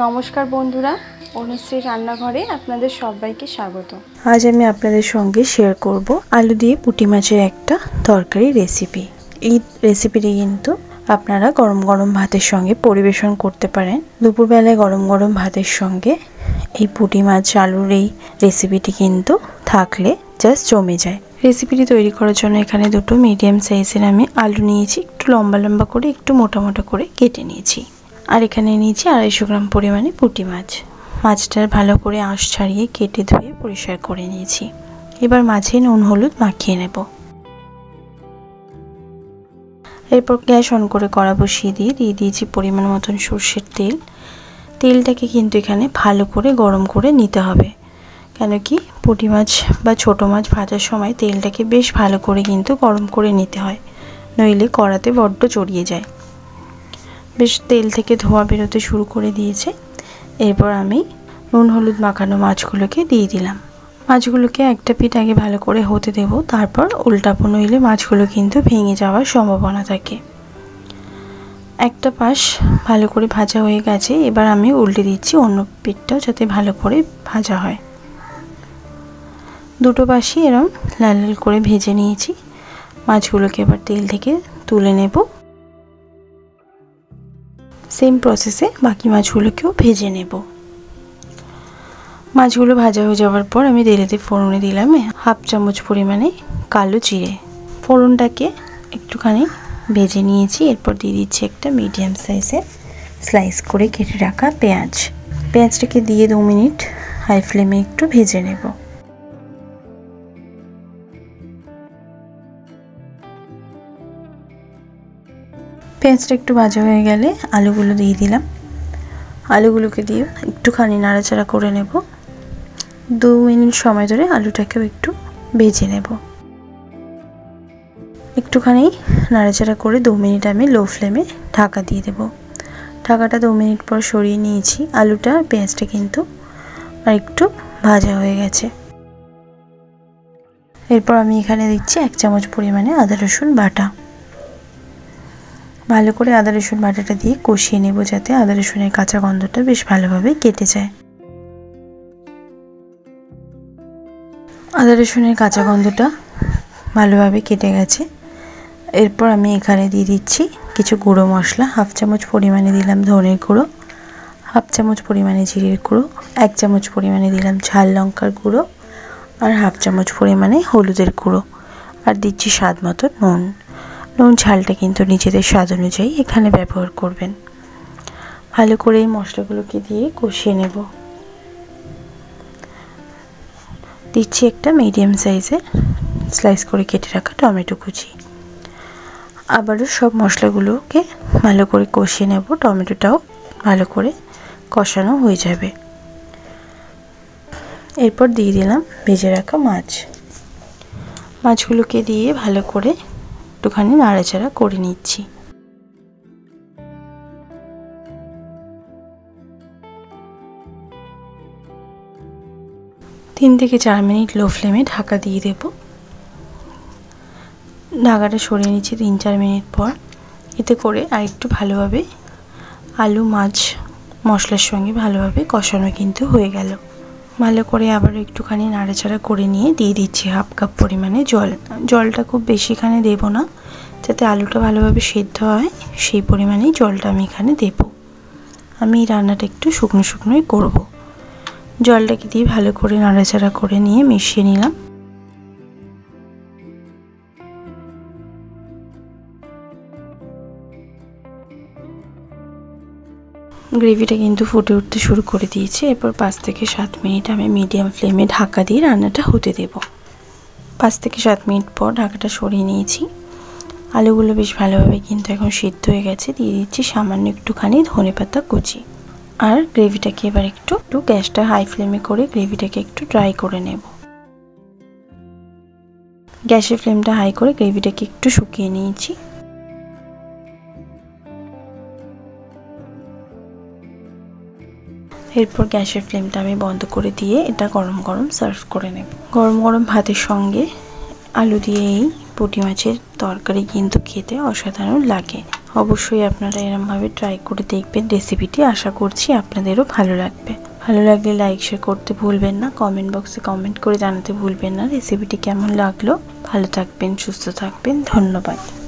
নমস্কার বন্ধুরা, অনুশ্রী রান্নাঘরে আপনাদের সবাইকে স্বাগত। আজ আমি আপনাদের সঙ্গে শেয়ার করব আলু দিয়ে পুঁটি মাছের একটা তরকারি রেসিপি। এই রেসিপিটি কিন্তু আপনারা গরম গরম ভাতের সঙ্গে পরিবেশন করতে পারেন। দুপুরবেলায় গরম গরম ভাতের সঙ্গে এই পুঁটি মাছ আলুর এই রেসিপিটি কিন্তু থাকলে জাস্ট জমে যায়। রেসিপিটি তৈরি করার জন্য এখানে দুটো মিডিয়াম সাইজের আমি আলু নিয়েছি, একটু লম্বা লম্বা করে একটু মোটা মোটা করে কেটে নিয়েছি। আর এখানে নিয়েছি 250 গ্রাম পরিমাণে পুঁটি মাছ। মাছটার ভালো করে আঁশ ছাড়িয়ে কেটে ধুয়ে পরিষ্কার করে নিয়েছি। এবার মাছে নুন হলুদ মাখিয়ে নেব। এরপর গ্যাস অন করে কড়া বসিয়ে দিয়ে দিয়েছি পরিমাণ মতন সর্ষের তেল। তেলটাকে কিন্তু এখানে ভালো করে গরম করে নিতে হবে, কেন কি পুঁটি মাছ বা ছোট মাছ ভাজার সময় তেলটাকে বেশ ভালো করে কিন্তু গরম করে নিতে হয়, নইলে কড়াতে বড্ড জড়িয়ে যায়। বেশ তেল থেকে ধোঁয়া বেরোতে শুরু করে দিয়েছে। এরপর আমি নুন হলুদ মাখানো মাছগুলোকে দিয়ে দিলাম। মাছগুলোকে একটা পিঠ আগে ভালো করে হতে দেব, তারপর উল্টাবো, নইলে মাছগুলো কিন্তু ভেঙে যাওয়ার সম্ভাবনা থাকে। একটা পাশ ভালো করে ভাজা হয়ে গেছে, এবার আমি উল্টে দিচ্ছি অন্য পিঠটাও যাতে ভালো করে ভাজা হয়। দুটো পাশই এরকম লাল লাল করে ভেজে নিয়েছি। মাছগুলোকে এবার তেল থেকে তুলে নেব। সেম প্রসেসে বাকি মাছগুলোকেও ভেজে নেব। মাছগুলো ভাজা হয়ে যাওয়ার পর আমি তেলেতে ফোড়নে দিলাম 1/2 চামচ পরিমাণে কালো জিরে। ফোড়নটাকে একটুখানি ভেজে নিয়েছি। এরপর দিয়ে দিচ্ছি একটা মিডিয়াম সাইজের স্লাইস করে কেটে রাখা পেঁয়াজ। পেঁয়াজটাকে দিয়ে 2 মিনিট হাই ফ্লেমে একটু ভেজে নেব। পেঁয়াজটা একটু ভাজা হয়ে গেলে আলুগুলো দিয়ে দিলাম। আলুগুলোকে দিয়ে একটুখানি নাড়াচাড়া করে নেব। 2 মিনিট সময় ধরে আলুটাকেও একটু ভেজে নেব। একটুখানি নাড়াচাড়া করে 2 মিনিট আমি লো ফ্লেমে ঢাকা দিয়ে দেব। ঢাকাটা 2 মিনিট পর সরিয়ে নিয়েছি। আলুটা আর পেঁয়াজটা কিন্তু আর একটু ভাজা হয়ে গেছে। এরপর আমি এখানে দিচ্ছি 1 চামচ পরিমাণে আদা রসুন বাটা। ভালো করে আদা রসুন বাটাটা দিয়ে কষিয়ে নেব, যাতে আদা রসুনের কাঁচা গন্ধটা বেশ ভালোভাবে কেটে যায়। আদা রসুনের কাঁচা গন্ধটা ভালোভাবে কেটে গেছে। এরপর আমি এখানে দিয়ে দিচ্ছি কিছু গুঁড়ো মশলা। 1/2 চামচ পরিমাণে দিলাম ধনের গুঁড়ো, 1/2 চামচ পরিমাণে জিরের গুঁড়ো, 1 চামচ পরিমাণে দিলাম ঝাল লঙ্কার গুঁড়ো, আর 1/2 চামচ পরিমাণে হলুদের গুঁড়ো, আর দিচ্ছি স্বাদ মতো নুন। নুন ঝালটা কিন্তু নিজেদের স্বাদ অনুযায়ী এখানে ব্যবহার করবেন। ভালো করে এই মশলাগুলোকে দিয়ে কষিয়ে নেব। দিচ্ছি একটা মিডিয়াম সাইজের স্লাইস করে কেটে রাখা টমেটো কুচি। আবারও সব মশলাগুলোকে ভালো করে কষিয়ে নেব। টমেটোটাও ভালো করে কষানো হয়ে যাবে। এরপর দিয়ে দিলাম ভেজে রাখা মাছ। মাছগুলোকে দিয়ে ভালো করে একটুখানি নাড়াচাড়া করে নিচ্ছি। 3 থেকে 4 মিনিট লো ফ্লেমে ঢাকা দিয়ে দেব। ঢাকাটা সরিয়ে নিচ্ছি 3-4 মিনিট পর। এতে করে আর একটু ভালোভাবে আলু মাছ মশলার সঙ্গে ভালোভাবে কষানো কিন্তু হয়ে গেল। ভালো করে আবার একটুখানি নাড়াচাড়া করে নিয়ে দিয়ে দিচ্ছি 1/2 কাপ পরিমাণে জল। জলটা খুব বেশিখানে দেব না, যাতে আলুটা ভালোভাবে সেদ্ধ হয় সেই পরিমাণেই জলটা আমি এখানে দেব। আমি এই রান্নাটা একটু শুকনো শুকনোই করব। জলটাকে দিয়ে ভালো করে নাড়াচাড়া করে নিয়ে মিশিয়ে নিলাম। গ্রেভিটা কিন্তু ফুটে উঠতে শুরু করে দিয়েছে। এরপর 5 থেকে 7 মিনিট আমি মিডিয়াম ফ্লেমে ঢাকা দিয়ে রান্নাটা হতে দেব। 5 থেকে 7 মিনিট পর ঢাকাটা সরিয়ে নিয়েছি। আলুগুলো বেশ ভালোভাবে কিন্তু এখন সিদ্ধ হয়ে গেছে। দিয়ে দিচ্ছি সামান্য একটুখানি ধনেপাতা কুচি। আর গ্রেভিটাকে এবার একটু গ্যাসটা হাই ফ্লেমে করে গ্রেভিটাকে একটু ড্রাই করে নেব। গ্যাসের ফ্লেমটা হাই করে গ্রেভিটাকে একটু শুকিয়ে নিয়েছি। এরপর গ্যাসের ফ্লেমটা আমি বন্ধ করে দিয়ে এটা গরম গরম সার্ভ করে নেব। গরম গরম ভাতের সঙ্গে আলু দিয়ে এই পুঁটি মাছের তরকারি কিন্তু খেতে অসাধারণ লাগে। অবশ্যই আপনারা এরমভাবে ট্রাই করে দেখবেন রেসিপিটি। আশা করছি আপনাদেরও ভালো লাগবে। ভালো লাগলে লাইক শেয়ার করতে ভুলবেন না, কমেন্ট বক্সে কমেন্ট করে জানাতে ভুলবেন না রেসিপিটি কেমন লাগলো। ভালো থাকবেন, সুস্থ থাকবেন, ধন্যবাদ।